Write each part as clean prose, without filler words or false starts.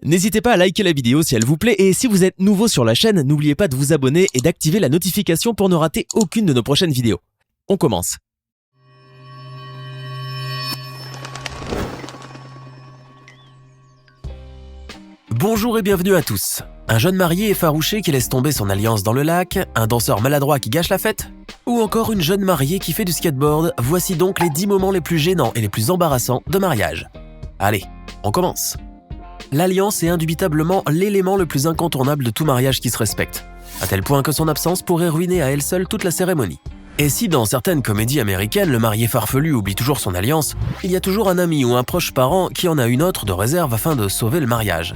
N'hésitez pas à liker la vidéo si elle vous plaît et si vous êtes nouveau sur la chaîne, n'oubliez pas de vous abonner et d'activer la notification pour ne rater aucune de nos prochaines vidéos. On commence. Bonjour et bienvenue à tous. Un jeune marié effarouché qui laisse tomber son alliance dans le lac, un danseur maladroit qui gâche la fête, ou encore une jeune mariée qui fait du skateboard, voici donc les 10 moments les plus gênants et les plus embarrassants de mariage. Allez, on commence. L'alliance est indubitablement l'élément le plus incontournable de tout mariage qui se respecte, à tel point que son absence pourrait ruiner à elle seule toute la cérémonie. Et si dans certaines comédies américaines, le marié farfelu oublie toujours son alliance, il y a toujours un ami ou un proche parent qui en a une autre de réserve afin de sauver le mariage.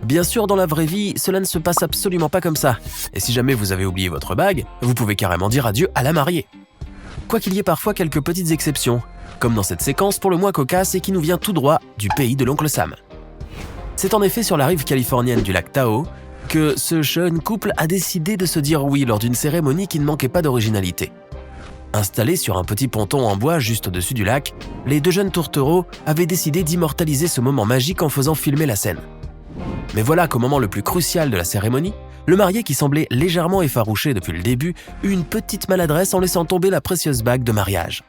Bien sûr, dans la vraie vie, cela ne se passe absolument pas comme ça, et si jamais vous avez oublié votre bague, vous pouvez carrément dire adieu à la mariée. Quoiqu'il y ait parfois quelques petites exceptions, comme dans cette séquence pour le moins cocasse et qui nous vient tout droit du pays de l'oncle Sam. C'est en effet sur la rive californienne du lac Tahoe que ce jeune couple a décidé de se dire oui lors d'une cérémonie qui ne manquait pas d'originalité. Installés sur un petit ponton en bois juste au-dessus du lac, les deux jeunes tourtereaux avaient décidé d'immortaliser ce moment magique en faisant filmer la scène. Mais voilà qu'au moment le plus crucial de la cérémonie, le marié qui semblait légèrement effarouché depuis le début eut une petite maladresse en laissant tomber la précieuse bague de mariage.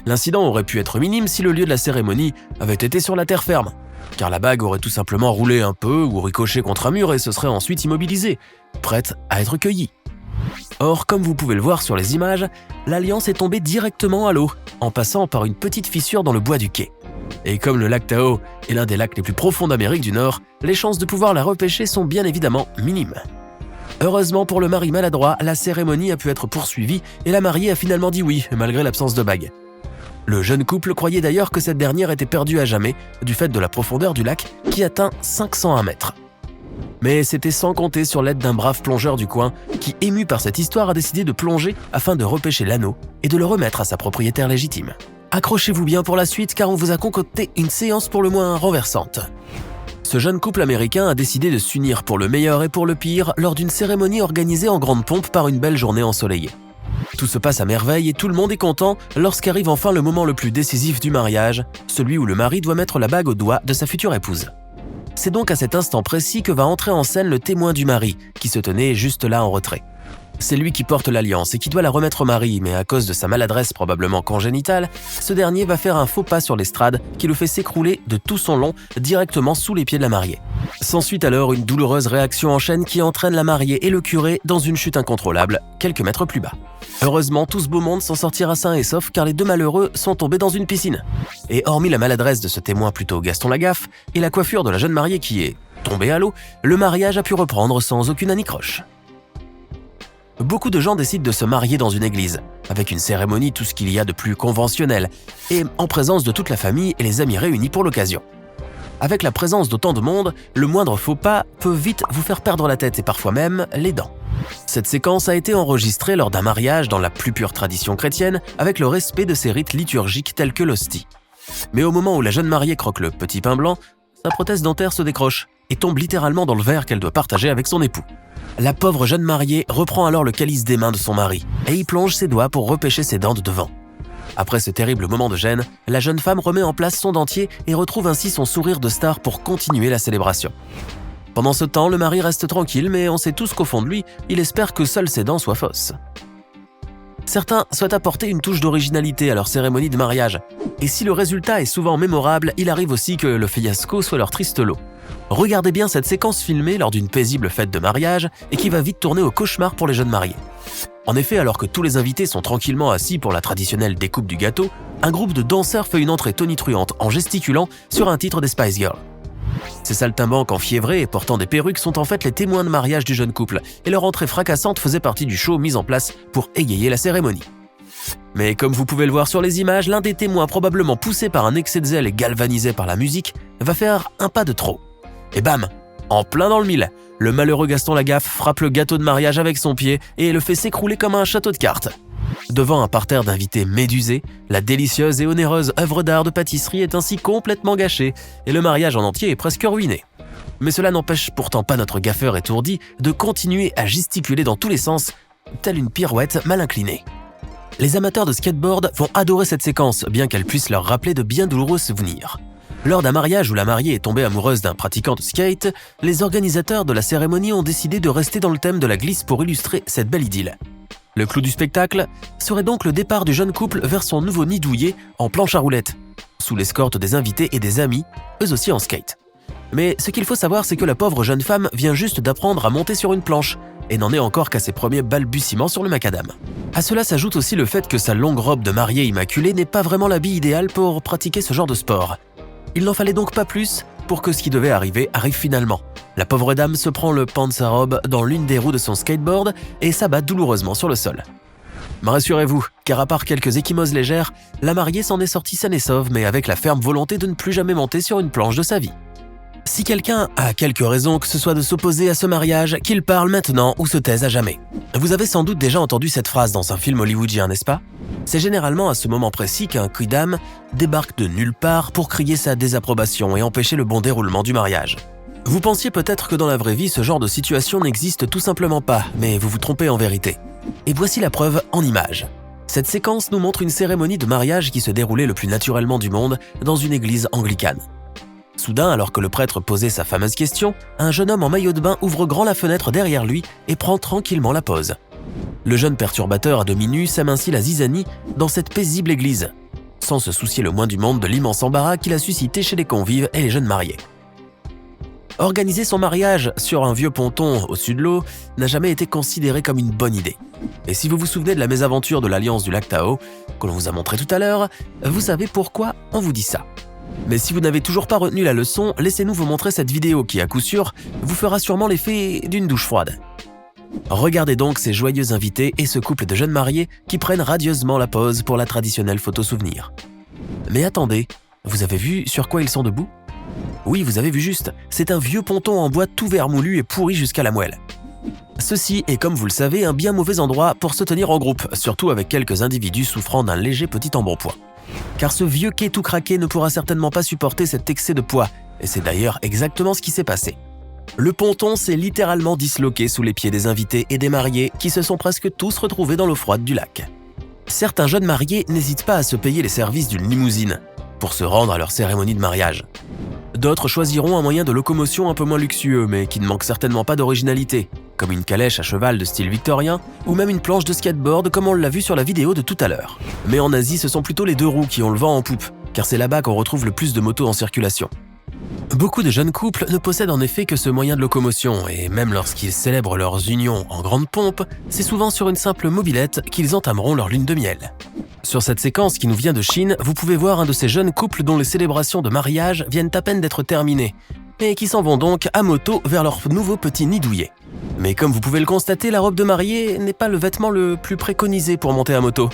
L'incident aurait pu être minime si le lieu de la cérémonie avait été sur la terre ferme, car la bague aurait tout simplement roulé un peu ou ricoché contre un mur et se serait ensuite immobilisée, prête à être cueillie. Or, comme vous pouvez le voir sur les images, l'alliance est tombée directement à l'eau, en passant par une petite fissure dans le bois du quai. Et comme le lac Tahoe est l'un des lacs les plus profonds d'Amérique du Nord, les chances de pouvoir la repêcher sont bien évidemment minimes. Heureusement pour le mari maladroit, la cérémonie a pu être poursuivie et la mariée a finalement dit oui, malgré l'absence de bague. Le jeune couple croyait d'ailleurs que cette dernière était perdue à jamais du fait de la profondeur du lac qui atteint 501 mètres. Mais c'était sans compter sur l'aide d'un brave plongeur du coin qui, ému par cette histoire, a décidé de plonger afin de repêcher l'anneau et de le remettre à sa propriétaire légitime. Accrochez-vous bien pour la suite car on vous a concocté une séance pour le moins renversante. Ce jeune couple américain a décidé de s'unir pour le meilleur et pour le pire lors d'une cérémonie organisée en grande pompe par une belle journée ensoleillée. Tout se passe à merveille et tout le monde est content lorsqu'arrive enfin le moment le plus décisif du mariage, celui où le mari doit mettre la bague au doigt de sa future épouse. C'est donc à cet instant précis que va entrer en scène le témoin du mari, qui se tenait juste là en retrait. C'est lui qui porte l'alliance et qui doit la remettre au mari, mais à cause de sa maladresse probablement congénitale, ce dernier va faire un faux pas sur l'estrade qui le fait s'écrouler de tout son long directement sous les pieds de la mariée. S'ensuit alors une douloureuse réaction en chaîne qui entraîne la mariée et le curé dans une chute incontrôlable, quelques mètres plus bas. Heureusement, tout ce beau monde s'en sortira sain et sauf car les deux malheureux sont tombés dans une piscine. Et hormis la maladresse de ce témoin plutôt Gaston Lagaffe et la coiffure de la jeune mariée qui est tombée à l'eau, le mariage a pu reprendre sans aucune anicroche. Beaucoup de gens décident de se marier dans une église, avec une cérémonie tout ce qu'il y a de plus conventionnel, et en présence de toute la famille et les amis réunis pour l'occasion. Avec la présence d'autant de monde, le moindre faux pas peut vite vous faire perdre la tête et parfois même les dents. Cette séquence a été enregistrée lors d'un mariage dans la plus pure tradition chrétienne, avec le respect de ces rites liturgiques tels que l'hostie. Mais au moment où la jeune mariée croque le petit pain blanc, sa prothèse dentaire se décroche et tombe littéralement dans le verre qu'elle doit partager avec son époux. La pauvre jeune mariée reprend alors le calice des mains de son mari et y plonge ses doigts pour repêcher ses dents de devant. Après ce terrible moment de gêne, la jeune femme remet en place son dentier et retrouve ainsi son sourire de star pour continuer la célébration. Pendant ce temps, le mari reste tranquille, mais on sait tous qu'au fond de lui, il espère que seules ses dents soient fausses. Certains souhaitent apporter une touche d'originalité à leur cérémonie de mariage, et si le résultat est souvent mémorable, il arrive aussi que le fiasco soit leur triste lot. Regardez bien cette séquence filmée lors d'une paisible fête de mariage et qui va vite tourner au cauchemar pour les jeunes mariés. En effet, alors que tous les invités sont tranquillement assis pour la traditionnelle découpe du gâteau, un groupe de danseurs fait une entrée tonitruante en gesticulant sur un titre des Spice Girls. Ces saltimbanques enfiévrés et portant des perruques sont en fait les témoins de mariage du jeune couple et leur entrée fracassante faisait partie du show mis en place pour égayer la cérémonie. Mais comme vous pouvez le voir sur les images, l'un des témoins, probablement poussé par un excès de zèle et galvanisé par la musique, va faire un pas de trop. Et bam, en plein dans le mille, le malheureux Gaston Lagaffe frappe le gâteau de mariage avec son pied et le fait s'écrouler comme un château de cartes. Devant un parterre d'invités médusés, la délicieuse et onéreuse œuvre d'art de pâtisserie est ainsi complètement gâchée et le mariage en entier est presque ruiné. Mais cela n'empêche pourtant pas notre gaffeur étourdi de continuer à gesticuler dans tous les sens, telle une pirouette mal inclinée. Les amateurs de skateboard vont adorer cette séquence, bien qu'elle puisse leur rappeler de bien douloureux souvenirs. Lors d'un mariage où la mariée est tombée amoureuse d'un pratiquant de skate, les organisateurs de la cérémonie ont décidé de rester dans le thème de la glisse pour illustrer cette belle idylle. Le clou du spectacle serait donc le départ du jeune couple vers son nouveau nid douillet en planche à roulettes, sous l'escorte des invités et des amis, eux aussi en skate. Mais ce qu'il faut savoir, c'est que la pauvre jeune femme vient juste d'apprendre à monter sur une planche et n'en est encore qu'à ses premiers balbutiements sur le macadam. À cela s'ajoute aussi le fait que sa longue robe de mariée immaculée n'est pas vraiment l'habit idéal pour pratiquer ce genre de sport. Il n'en fallait donc pas plus pour que ce qui devait arriver arrive finalement. La pauvre dame se prend le pan de sa robe dans l'une des roues de son skateboard et s'abat douloureusement sur le sol. Mais rassurez-vous, car à part quelques ecchymoses légères, la mariée s'en est sortie saine et sauve, mais avec la ferme volonté de ne plus jamais monter sur une planche de sa vie. Si quelqu'un a quelque raison que ce soit de s'opposer à ce mariage, qu'il parle maintenant ou se taise à jamais. Vous avez sans doute déjà entendu cette phrase dans un film hollywoodien, n'est-ce pas? C'est généralement à ce moment précis qu'un quidam débarque de nulle part pour crier sa désapprobation et empêcher le bon déroulement du mariage. Vous pensiez peut-être que dans la vraie vie, ce genre de situation n'existe tout simplement pas, mais vous vous trompez en vérité. Et voici la preuve en images. Cette séquence nous montre une cérémonie de mariage qui se déroulait le plus naturellement du monde dans une église anglicane. Soudain, alors que le prêtre posait sa fameuse question, un jeune homme en maillot de bain ouvre grand la fenêtre derrière lui et prend tranquillement la pose. Le jeune perturbateur à demi nu sème ainsi la zizanie dans cette paisible église, sans se soucier le moins du monde de l'immense embarras qu'il a suscité chez les convives et les jeunes mariés. Organiser son mariage sur un vieux ponton au-dessus de l'eau n'a jamais été considéré comme une bonne idée. Et si vous vous souvenez de la mésaventure de l'Alliance du lac Tahoe, que l'on vous a montré tout à l'heure, vous savez pourquoi on vous dit ça. Mais si vous n'avez toujours pas retenu la leçon, laissez-nous vous montrer cette vidéo qui, à coup sûr, vous fera sûrement l'effet d'une douche froide. Regardez donc ces joyeux invités et ce couple de jeunes mariés qui prennent radieusement la pose pour la traditionnelle photo souvenir. Mais attendez, vous avez vu sur quoi ils sont debout? Oui, vous avez vu juste, c'est un vieux ponton en bois tout vermoulu et pourri jusqu'à la moelle. Ceci est, comme vous le savez, un bien mauvais endroit pour se tenir en groupe, surtout avec quelques individus souffrant d'un léger petit embonpoint. Car ce vieux quai tout craqué ne pourra certainement pas supporter cet excès de poids, et c'est d'ailleurs exactement ce qui s'est passé. Le ponton s'est littéralement disloqué sous les pieds des invités et des mariés qui se sont presque tous retrouvés dans l'eau froide du lac. Certains jeunes mariés n'hésitent pas à se payer les services d'une limousine pour se rendre à leur cérémonie de mariage. D'autres choisiront un moyen de locomotion un peu moins luxueux, mais qui ne manque certainement pas d'originalité, comme une calèche à cheval de style victorien, ou même une planche de skateboard comme on l'a vu sur la vidéo de tout à l'heure. Mais en Asie, ce sont plutôt les deux roues qui ont le vent en poupe, car c'est là-bas qu'on retrouve le plus de motos en circulation. Beaucoup de jeunes couples ne possèdent en effet que ce moyen de locomotion, et même lorsqu'ils célèbrent leurs unions en grande pompe, c'est souvent sur une simple mobilette qu'ils entameront leur lune de miel. Sur cette séquence qui nous vient de Chine, vous pouvez voir un de ces jeunes couples dont les célébrations de mariage viennent à peine d'être terminées, et qui s'en vont donc à moto vers leur nouveau petit nid douillet. Mais comme vous pouvez le constater, la robe de mariée n'est pas le vêtement le plus préconisé pour monter à moto.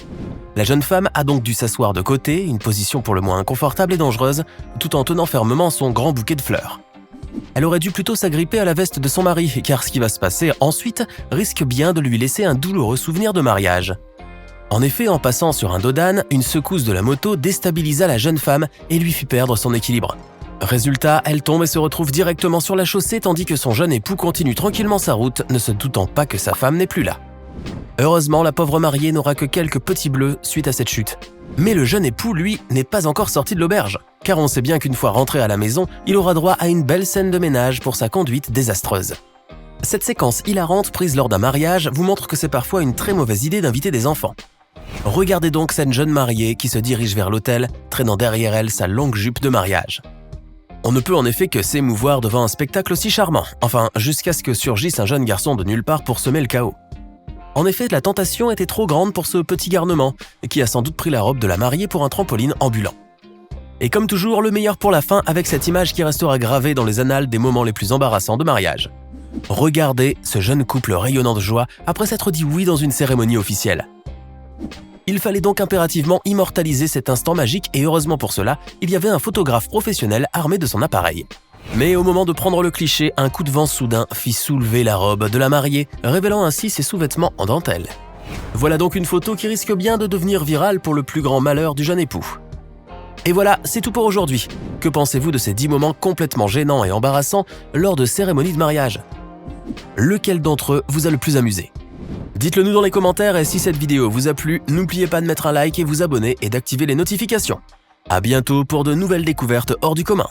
La jeune femme a donc dû s'asseoir de côté, une position pour le moins inconfortable et dangereuse, tout en tenant fermement son grand bouquet de fleurs. Elle aurait dû plutôt s'agripper à la veste de son mari, car ce qui va se passer ensuite risque bien de lui laisser un douloureux souvenir de mariage. En effet, en passant sur un dos d'âne, une secousse de la moto déstabilisa la jeune femme et lui fit perdre son équilibre. Résultat, elle tombe et se retrouve directement sur la chaussée tandis que son jeune époux continue tranquillement sa route, ne se doutant pas que sa femme n'est plus là. Heureusement, la pauvre mariée n'aura que quelques petits bleus suite à cette chute. Mais le jeune époux, lui, n'est pas encore sorti de l'auberge, car on sait bien qu'une fois rentré à la maison, il aura droit à une belle scène de ménage pour sa conduite désastreuse. Cette séquence hilarante prise lors d'un mariage vous montre que c'est parfois une très mauvaise idée d'inviter des enfants. Regardez donc cette jeune mariée qui se dirige vers l'autel, traînant derrière elle sa longue jupe de mariage. On ne peut en effet que s'émouvoir devant un spectacle aussi charmant, enfin jusqu'à ce que surgisse un jeune garçon de nulle part pour semer le chaos. En effet, la tentation était trop grande pour ce petit garnement, qui a sans doute pris la robe de la mariée pour un trampoline ambulant. Et comme toujours, le meilleur pour la fin avec cette image qui restera gravée dans les annales des moments les plus embarrassants de mariage. Regardez ce jeune couple rayonnant de joie après s'être dit oui dans une cérémonie officielle. Il fallait donc impérativement immortaliser cet instant magique et heureusement pour cela, il y avait un photographe professionnel armé de son appareil. Mais au moment de prendre le cliché, un coup de vent soudain fit soulever la robe de la mariée, révélant ainsi ses sous-vêtements en dentelle. Voilà donc une photo qui risque bien de devenir virale pour le plus grand malheur du jeune époux. Et voilà, c'est tout pour aujourd'hui. Que pensez-vous de ces 10 moments complètement gênants et embarrassants lors de cérémonies de mariage? Lequel d'entre eux vous a le plus amusé? Dites-le nous dans les commentaires et si cette vidéo vous a plu, n'oubliez pas de mettre un like et vous abonner et d'activer les notifications. À bientôt pour de nouvelles découvertes hors du commun.